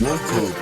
Welcome.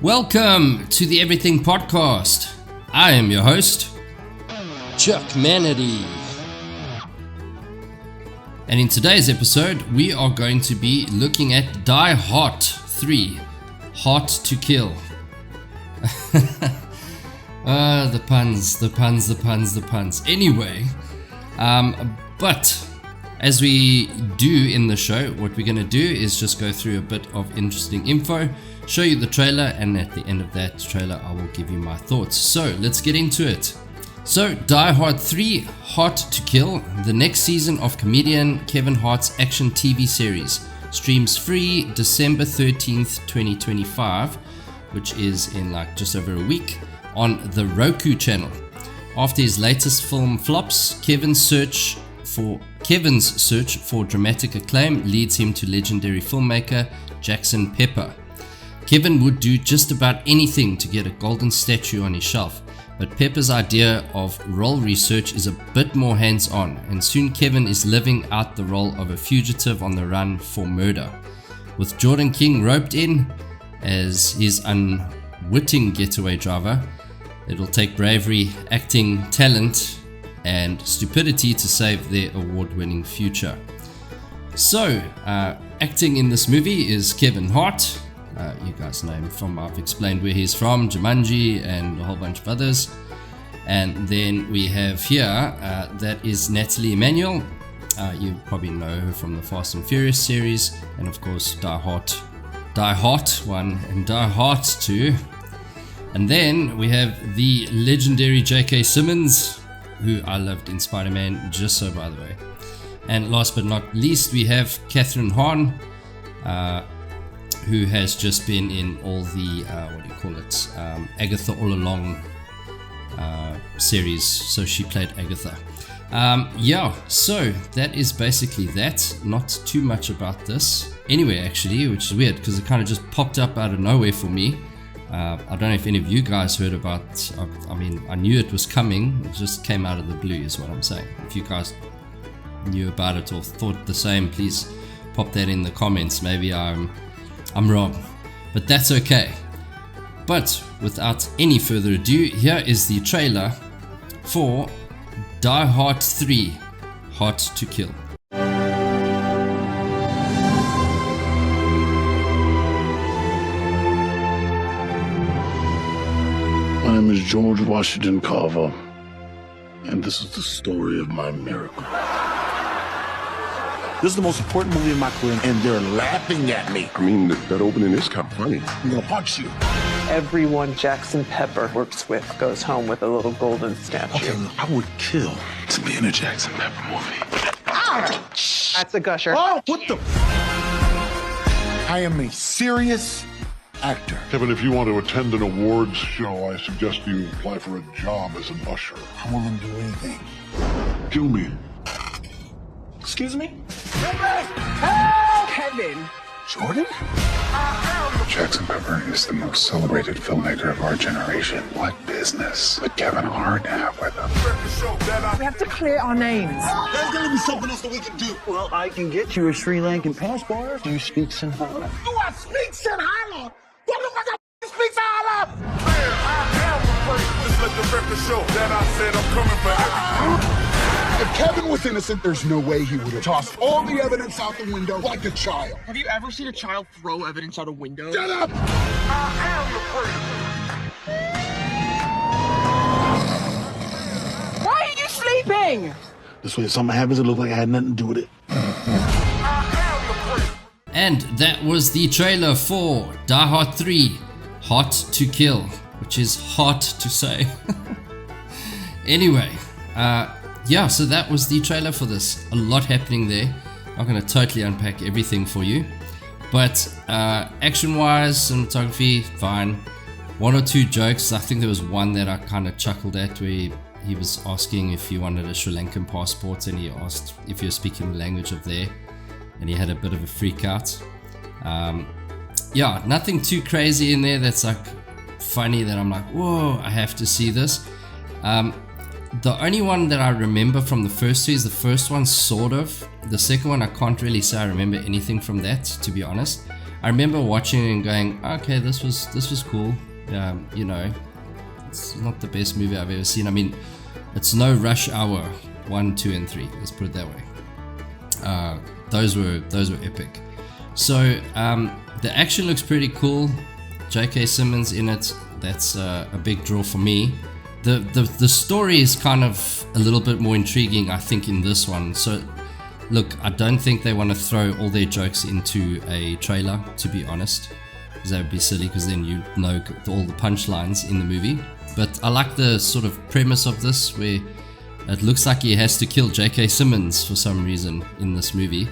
Welcome to the Everything Podcast. I am your host, Chuck Manatee. And in today's episode, we are going to be looking at Die Hart 3, Hart to Kill. The puns. Anyway, but as we do in the show, what we're going to do is just go through a bit of interesting info, show you the trailer, and at the end of that trailer I will give you my thoughts. So let's get into it. So Die Hart 3 Hart to Kill, the next season of comedian Kevin Hart's action TV series, streams free December 13th 2025, which is in like just over a week, on the Roku channel. After his latest film flops, Kevin's search for dramatic acclaim leads him to legendary filmmaker Jackson Pepper. Kevin would do just about anything to get a golden statue on his shelf, but Pepper's idea of role research is a bit more hands-on, and soon Kevin is living out the role of a fugitive on the run for murder. With Jordan King roped in as his unwitting getaway driver, it'll take bravery, acting talent, and stupidity to save their award-winning future. So, acting in this movie is Kevin Hart. You guys know him from, I've explained where he's from, Jumanji and a whole bunch of others. And then we have here, that is Natalie Emmanuel. You probably know her from the Fast and Furious series, and of course Die Hart 1 and Die Hart 2. And then we have the legendary J.K. Simmons, who I loved in Spider-Man, just so by the way. And last but not least, we have Catherine Hahn, who has just been in all the, Agatha All Along series. So she played Agatha. So that is basically that. Not too much about this. Anyway, actually, which is weird because it kind of just popped up out of nowhere for me. I don't know if any of you guys heard about, I knew it was coming. It just came out of the blue is what I'm saying. If you guys knew about it or thought the same, please pop that in the comments. Maybe I'm wrong, but that's okay. But without any further ado, here is the trailer for Die Hart 3 Hart to Kill. My name is George Washington Carver, and this is the story of my miracle. This is the most important movie of my career, and they're laughing at me. I mean, that opening is kind of funny. I'm gonna punch you. Everyone Jackson Pepper works with goes home with a little golden statue. Okay, look, I would kill to be in a Jackson Pepper movie. That's a gusher. Oh, what the? I am a serious actor. Kevin, if you want to attend an awards show, I suggest you apply for a job as an usher. I'm willing to do anything. Kill me. Excuse me? Kevin. Jordan? Jackson Pepper is the most celebrated filmmaker of our generation. What business would Kevin Hart have with him? We have to clear our names. There's gonna be something else that we can do. Well, I can get you a Sri Lankan passport. Do you speak Sinhala? Do I speak Sinhala? What the fuck I speak Sinhala? Just let the record show that I said I'm coming for everything. If Kevin was innocent, there's no way he would have tossed all the evidence out the window like a child. Have you ever seen a child throw evidence out a window? Shut up! Why are you sleeping? This way if something happens, it look like I had nothing to do with it. And that was the trailer for Die Hard 3, Hot to Kill, which is hard to say. Anyway, yeah, so that was the trailer for this. A lot happening there. I'm going to totally unpack everything for you. But action-wise, cinematography, fine. One or two jokes. I think there was one that I kind of chuckled at where he was asking if he wanted a Sri Lankan passport, and he asked if you're speaking the language of there, and he had a bit of a freak out. Yeah, nothing too crazy in there that's like funny that I'm like, whoa, I have to see this. The only one that I remember from the first two is the first one, sort of. The second one, I can't really say I remember anything from that, to be honest. I remember watching it and going, okay, this was cool. You know, it's not the best movie I've ever seen. I mean, it's no Rush Hour 1, 2, and 3. Let's put it that way. Those were epic. So the action looks pretty cool. J.K. Simmons in it. That's a big draw for me. The story is kind of a little bit more intriguing, I think, in this one. So look, I don't think they want to throw all their jokes into a trailer, to be honest, because that would be silly, because then you know all the punchlines in the movie. But I like the sort of premise of this, where it looks like he has to kill J.K. Simmons for some reason in this movie.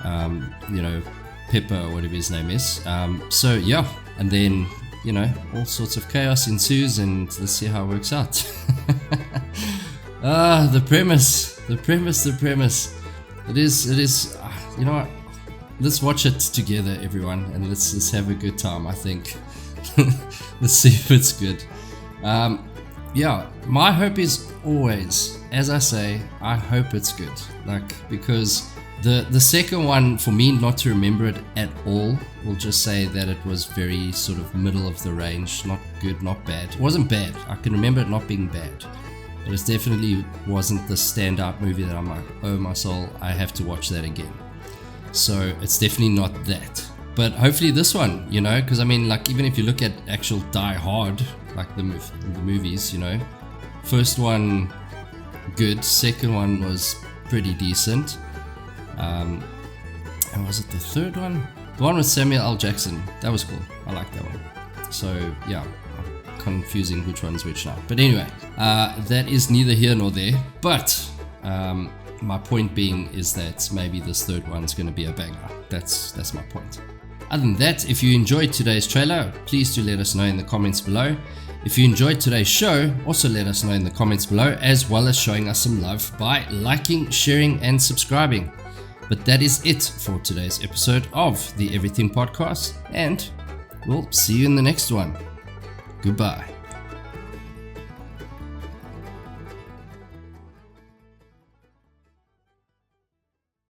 You know, Pepper or whatever his name is. So yeah, and then, you know, all sorts of chaos ensues, and let's see how it works out. The premise. It is, you know what? Let's watch it together, everyone, and let's have a good time, I think. Let's see if it's good. Yeah, my hope is always, as I say, I hope it's good. Like, because the second one, for me not to remember it at all, will just say that it was very sort of middle of the range, not good, not bad. It wasn't bad. I can remember it not being bad. But it definitely wasn't the standout movie that I'm like, oh my soul, I have to watch that again. So it's definitely not that. But hopefully this one, you know, because I mean, like, even if you look at actual Die Hard, like the movies, you know, first one good, second one was pretty decent. And was it the third one? The one with Samuel L. Jackson. That was cool. I like that one. So yeah, confusing which one's which now. But anyway, that is neither here nor there. But my point being is that maybe this third one's going to be a banger. That's my point. Other than that, if you enjoyed today's trailer, please do let us know in the comments below. If you enjoyed today's show, also let us know in the comments below, as well as showing us some love by liking, sharing, and subscribing. But that is it for today's episode of the Everything Podcast, and we'll see you in the next one. Goodbye.